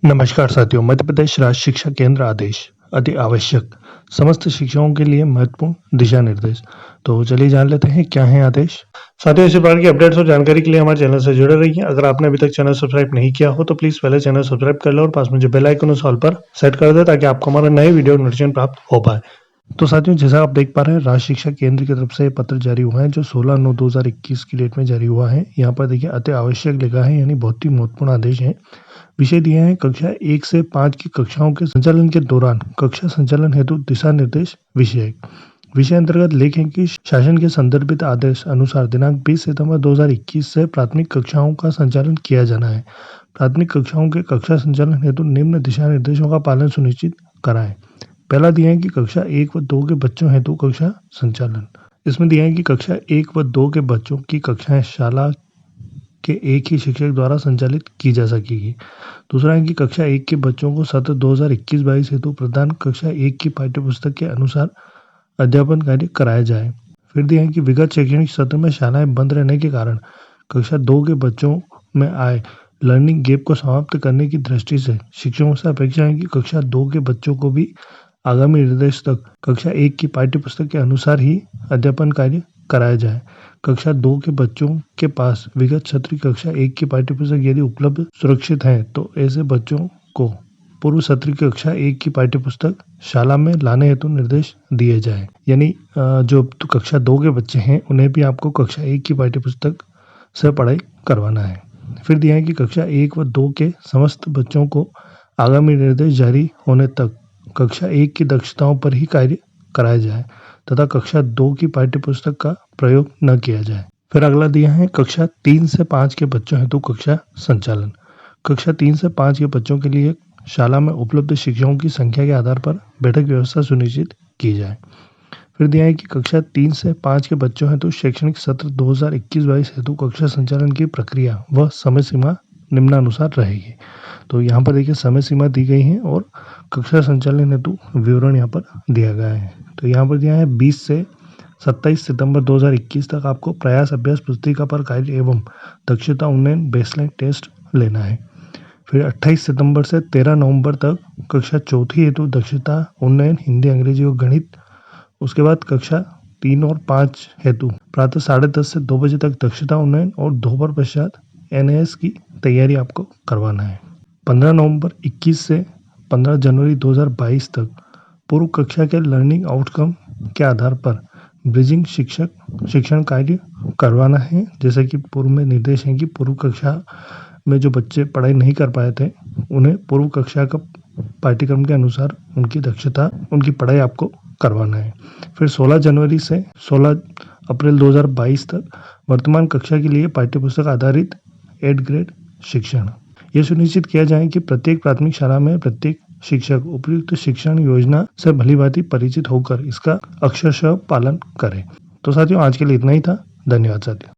नमस्कार साथियों, मध्य प्रदेश राज्य शिक्षा केंद्र आदेश अति आवश्यक समस्त शिक्षकों के लिए महत्वपूर्ण दिशा निर्देश। तो चलिए जान लेते हैं क्या है आदेश। साथियों, इसी प्रकार की अपडेट्स और जानकारी के लिए हमारे चैनल से जुड़े रहिए। अगर आपने अभी तक चैनल सब्सक्राइब नहीं किया हो तो प्लीज पहले चैनल सब्सक्राइब कर लो और पास में जो बेल आइकन उस ऑल पर सेट कर दे ताकि आपको हमारे नए वीडियो नोटिफिकेशन प्राप्त हो पाए। तो साथियों, जैसा आप देख पा रहे हैं, राज्य शिक्षा केंद्र की तरफ से पत्र जारी हुआ है जो 16/9/2021 की डेट में जारी हुआ है। यहाँ पर देखिए अति आवश्यक लिखा है, यानी बहुत ही महत्वपूर्ण आदेश है। विषय दिए हैं कक्षा 1 से 5 की कक्षाओं के संचालन के दौरान कक्षा संचालन हेतु दिशा निर्देश विषय अंतर्गत लिखें कि शासन के संदर्भित आदेश अनुसार दिनांक 20 सितंबर 2021 से प्राथमिक कक्षाओं का संचालन किया जाना है। प्राथमिक कक्षाओं के कक्षा संचालन हेतु निम्न दिशा निर्देशों का पालन सुनिश्चित कराएं। पहला दिया है कि कक्षा 1 व 2 के बच्चों हेतु कक्षा संचालन। इसमें दिया है कि कक्षा 1 व 2 के बच्चों की कक्षाएं शाला के एक ही शिक्षक द्वारा संचालित की जा सकेगी। दूसरा है कि कक्षा 1 के बच्चों को सत्र 2021-22 हेतु प्रदान कक्षा 1 की पाठ्यपुस्तक के अनुसार अध्यापन कार्य कराया जाए। फिर दिया है कि विगत शैक्षणिक सत्र में शालाएं बंद रहने के कारण कक्षा 2 के बच्चों में आए लर्निंग गैप को समाप्त करने की दृष्टि से शिक्षकों से अपेक्षा है कि कक्षा 2 के बच्चों को भी आगामी निर्देश तक कक्षा 1 की पाठ्यपुस्तक के अनुसार ही अध्यापन कार्य कराया जाए। कक्षा 2 के बच्चों के पास विगत सत्र की कक्षा 1 की पाठ्यपुस्तक यदि उपलब्ध सुरक्षित है तो ऐसे बच्चों को पूर्व सत्र की कक्षा 1 की पाठ्यपुस्तक शाला में लाने हेतु निर्देश दिए जाए। यानी जो कक्षा 2 के बच्चे हैं उन्हें भी आपको कक्षा 1 की पाठ्यपुस्तक से पढ़ाई करवाना है। फिर दिया है कि कक्षा 1 व 2 के समस्त बच्चों को आगामी निर्देश जारी होने तक कक्षा 1 की दक्षताओं पर ही कार्य कराया जाए तथा कक्षा 2 की पाठ्यपुस्तक का प्रयोग न किया जाए। फिर अगला दिया है कक्षा 3 से 5 के बच्चों हेतु कक्षा संचालन। कक्षा 3 से 5 के बच्चों के लिए शाला में उपलब्ध शिक्षकों की संख्या के आधार पर बैठक व्यवस्था सुनिश्चित की जाए। फिर दिया है कि कक्षा 3 से 5 के बच्चों हेतु शैक्षणिक सत्र 2021-22 हेतु कक्षा संचालन की प्रक्रिया व समय सीमा निम्नानुसार रहेगी। तो यहाँ पर देखिए समय सीमा दी गई है और कक्षा संचालन हेतु विवरण यहाँ पर दिया गया है। तो यहाँ पर दिया है 20 से 27 सितंबर 2021 तक आपको प्रयास अभ्यास पुस्तिका पर कार्य एवं दक्षता उन्नयन बेसलाइन टेस्ट लेना है। फिर 28 सितंबर से 13 नवंबर तक कक्षा 4 हेतु दक्षता उन्नयन हिंदी, अंग्रेजी और गणित। उसके बाद कक्षा 3 और 5 हेतु प्रातः 10:30 से 2 बजे तक दक्षता उन्नयन और दोपहर पश्चात NAS की तैयारी आपको करवाना है। 15 नवंबर 21 से 15 जनवरी 2022 तक पूर्व कक्षा के लर्निंग आउटकम के आधार पर ब्रिजिंग शिक्षण कार्य करवाना है। जैसे कि पूर्व में निर्देश है कि पूर्व कक्षा में जो बच्चे पढ़ाई नहीं कर पाए थे उन्हें पूर्व कक्षा का पाठ्यक्रम के अनुसार उनकी दक्षता, उनकी पढ़ाई आपको करवाना है। फिर 16 जनवरी से 16 अप्रैल 2022 तक वर्तमान कक्षा के लिए पाठ्यपुस्तक आधारित 8 ग्रेड शिक्षण। यह सुनिश्चित किया जाए कि प्रत्येक प्राथमिक शाला में प्रत्येक शिक्षक उपयुक्त शिक्षण योजना से भलीभांति परिचित होकर इसका अक्षरशः पालन करे। तो साथियों, आज के लिए इतना ही था। धन्यवाद साथियों।